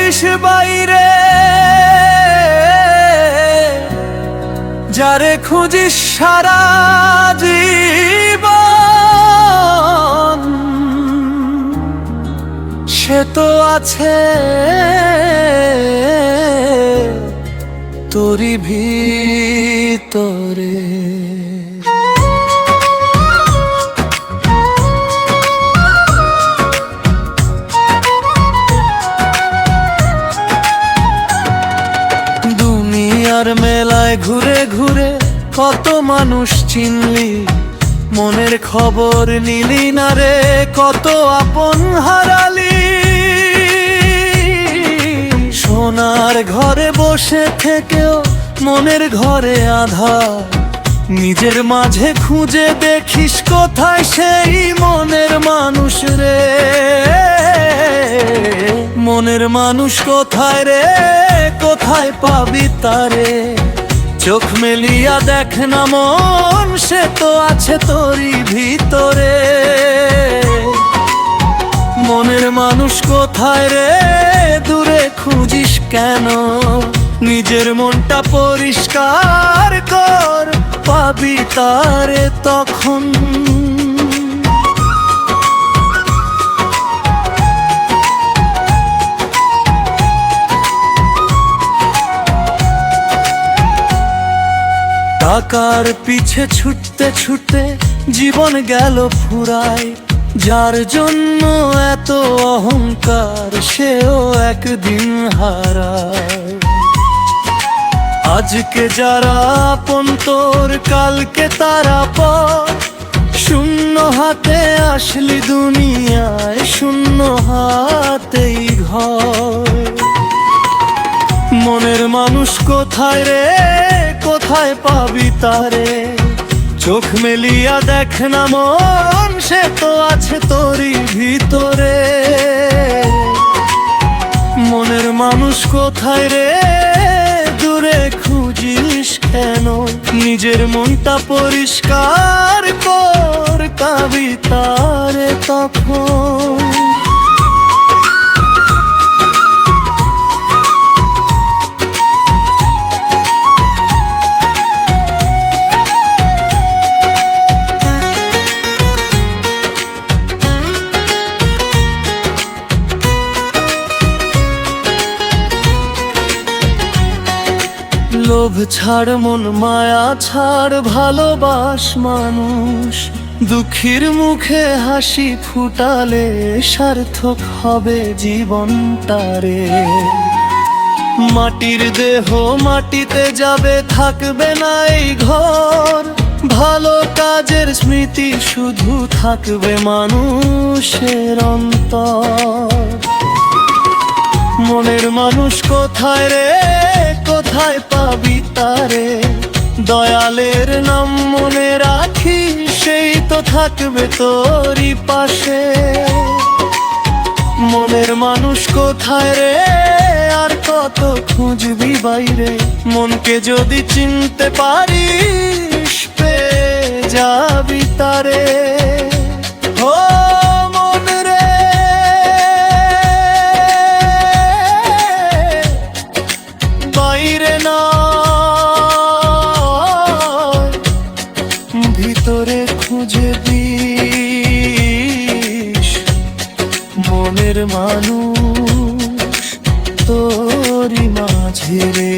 খুঁজিস বাইরে, যারে খুঁজিস সারা জীবন, সে তো আছে তোরি ভিতরে। দুনিয়ার মেলায় ঘুরে ঘুরে কত মানুষ চিনলি, মনের খবর নিলি না রে, কত আপন হারালি। সোনার ঘরে বসে থেকেও মনের ঘরে আঁধার, নিজের মাঝে খুঁজে দেখিস কোথায় সেই মনের মানুষ রে। মনের মানুষ কোথায় রে, কোথায় পাবি তারে? চোখ মেলিয়া দেখ না মন, সে তো আছে তোরই ভিতরে। মনের মানুষ কোথায় রে, দূরে খুঁজিস কেন? নিজের মনটা পরিষ্কার কর, পাবি তারে তখন। টাকার পিছে ছুটতে ছুটতে জীবন গেল ফুরায়, যার জন্য এত অহংকার সেও একদিন হারায়। আজকে যারা আপন তোর, কালকে তারা পর। শূন্য হাতে আসলি দুনিয়ায়, শূন্য হাতেই ঘর। মনের মানুষ কোথায় রে, কোথায় পাবি তারে? চোখ মেলিয়া দেখ না মন, সে তো আছে তোরই ভিতরে। মনের মানুষ কোথায় রে, দূরে খুঁজিস কেন? নিজের মনটা পরিষ্কার কর, পাবি তারে তখন। লোভ ছাড় মন মায়া ছাড়, ভালোবাস মানুষ। দুঃখীর মুখে হাসি ফুটালে সার্থক হবে জীবনটারে। মাটির দেহ মাটিতে যাবে, থাকবে না এই ঘর। ভালো কাজের স্মৃতি শুধু থাকবে মানুষের অন্তর। মনের মানুষ কোথায় রে, কোথায় পাবি তারে? দয়ালের নাম মনে রাখিস, সেই তো থাকবে তোরই পাশে। মনের মানুষ কোথায় রে, আর কত খুঁজবি বাইরে? মনকে যদি চিনতে পারিস, পেয়ে যাবি তারে। ও মন রে, বাইরে না, ভিতরে খুঁজে দিস মনের মানুষ তোরই মাঝে রে।